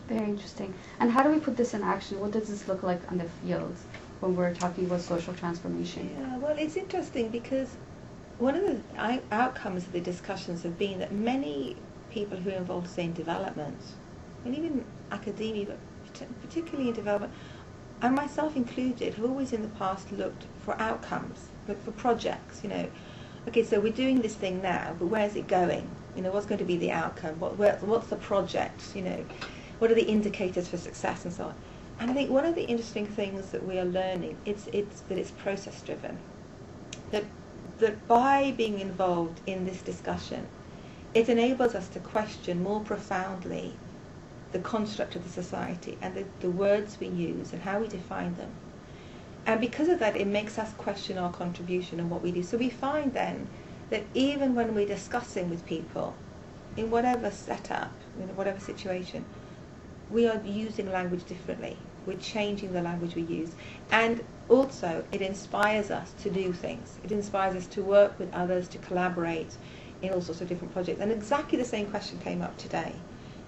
Very interesting. And how do we put this in action? What does this look like on the field when we're talking about social transformation? Yeah, well, it's interesting because one of the outcomes of the discussions have been that many people who are involved, say, in development, and even academia, but particularly in development, and myself included, have always in the past looked for outcomes, looked for projects, Okay, so we're doing this thing now, but where's it going? What's going to be the outcome? What's the project? What are the indicators for success and so on? And I think one of the interesting things that we are learning it's that it's process driven. That by being involved in this discussion, it enables us to question more profoundly the construct of the society and the words we use and how we define them. And because of that, it makes us question our contribution and what we do. So we find then that even when we're discussing with people, in whatever setup, whatever situation, we are using language differently. We're changing the language we use. And also, it inspires us to do things. It inspires us to work with others, to collaborate in all sorts of different projects. And exactly the same question came up today.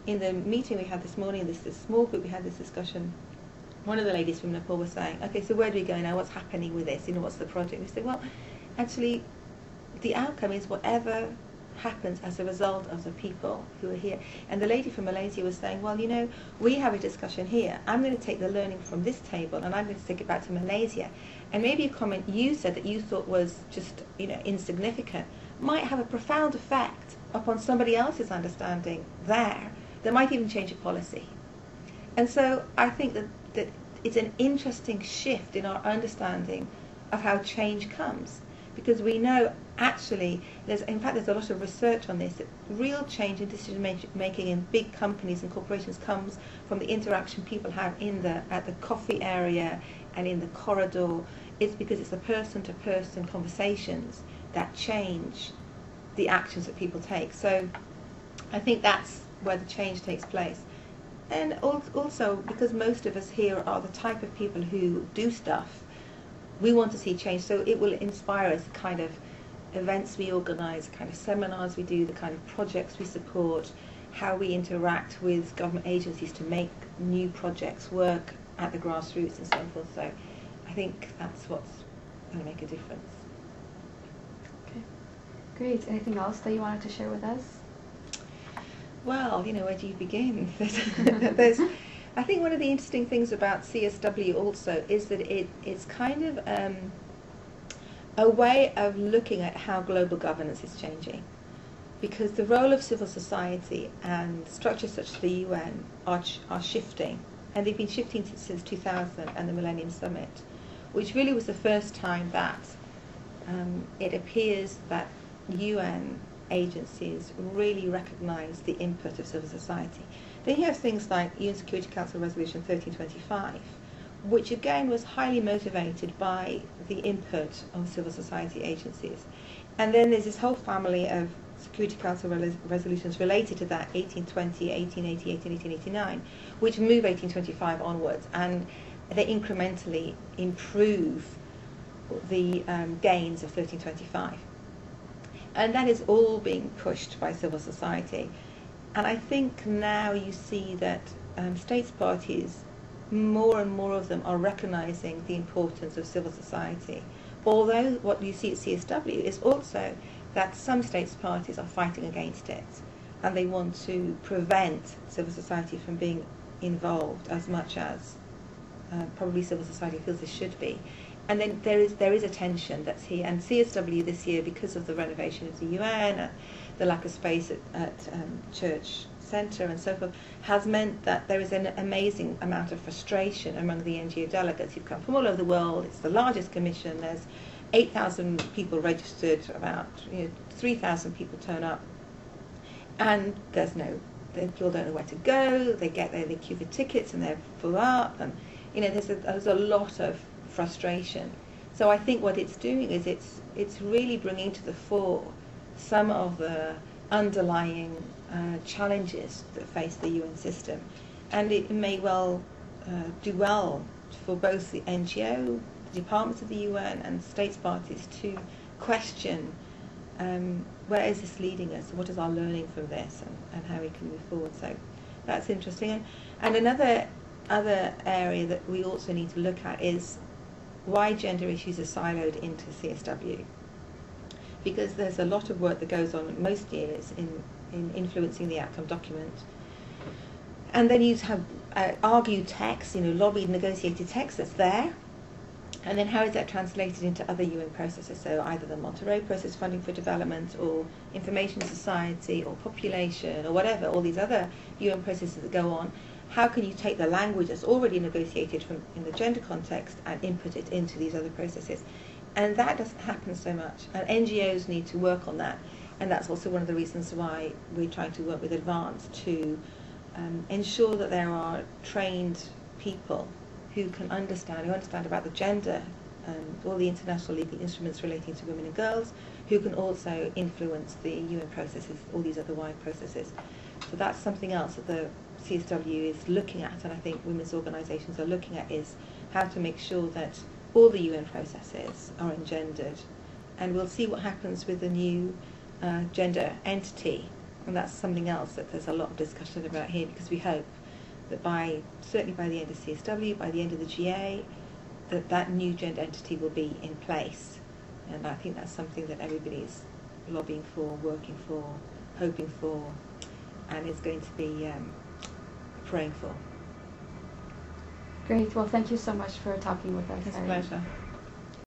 In the meeting we had this morning, this small group, we had this discussion. One of the ladies from Nepal was saying, okay, so where do we go now? What's happening with this? What's the project? We said, well, actually, the outcome is whatever happens as a result of the people who are here. And the lady from Malaysia was saying, well, we have a discussion here. I'm going to take the learning from this table and I'm going to take it back to Malaysia. And maybe a comment you said that you thought was just, insignificant might have a profound effect upon somebody else's understanding there that might even change a policy. And so I think that it's an interesting shift in our understanding of how change comes. Because we know actually, there's a lot of research on this, that real change in decision making in big companies and corporations comes from the interaction people have at the coffee area and in the corridor. It's because it's the person-to-person conversations that change the actions that people take. So I think that's where the change takes place. And also, because most of us here are the type of people who do stuff, we want to see change. So it will inspire us, the kind of events we organise, the kind of seminars we do, the kind of projects we support, how we interact with government agencies to make new projects work at the grassroots and so forth. So I think that's what's going to make a difference. Okay, great. Anything else that you wanted to share with us? Well, where do you begin? I think one of the interesting things about CSW also is that it's kind of a way of looking at how global governance is changing. Because the role of civil society and structures such as the UN are shifting. And they've been shifting since 2000 and the Millennium Summit, which really was the first time that it appears that UN agencies really recognise the input of civil society. Then you have things like UN Security Council Resolution 1325, which again was highly motivated by the input of civil society agencies. And then there's this whole family of Security Council resolutions related to that, 1820, 1880, 1889, which move 1825 onwards, and they incrementally improve the gains of 1325. And that is all being pushed by civil society. And I think now you see that states parties, more and more of them are recognising the importance of civil society. Although what you see at CSW is also that some states parties are fighting against it, and they want to prevent civil society from being involved as much as probably civil society feels it should be. And then there is a tension that's here. And CSW this year, because of the renovation of the UN, the lack of space at Church Centre and so forth, has meant that there is an amazing amount of frustration among the NGO delegates who've come from all over the world. It's the largest commission. There's 8,000 people registered, about 3,000 people turn up. And people don't know where to go. They get there, they queue for tickets and they're full up. And there's a lot of frustration. So I think what it's doing is it's really bringing to the fore some of the underlying challenges that face the UN system, and it may well do well for both the NGO, the departments of the UN and states parties to question where is this leading us, what is our learning from this, and how we can move forward. So That's interesting. And another area that we also need to look at is why gender issues are siloed into CSW. Because there's a lot of work that goes on most years in influencing the outcome document. And then you have argued text, lobbied, negotiated text that's there. And then how is that translated into other UN processes? So either the Monterey process, funding for development, or information society, or population, or whatever, all these other UN processes that go on. How can you take the language that's already negotiated in the gender context and input it into these other processes? And that doesn't happen so much. And NGOs need to work on that. And that's also one of the reasons why we're trying to work with Advance to ensure that there are trained people who understand about the gender and all the international legal instruments relating to women and girls, who can also influence the UN processes, all these other wide processes. So that's something else that the CSW is looking at, and I think women's organisations are looking at, is how to make sure that all the UN processes are engendered. And we'll see what happens with the new gender entity, and that's something else that there's a lot of discussion about here, because we hope that certainly by the end of CSW, by the end of the GA, that new gender entity will be in place. And I think that's something that everybody's lobbying for, working for, hoping for, and is going to be praying for. Great. Well, thank you so much for talking with us. It's a pleasure.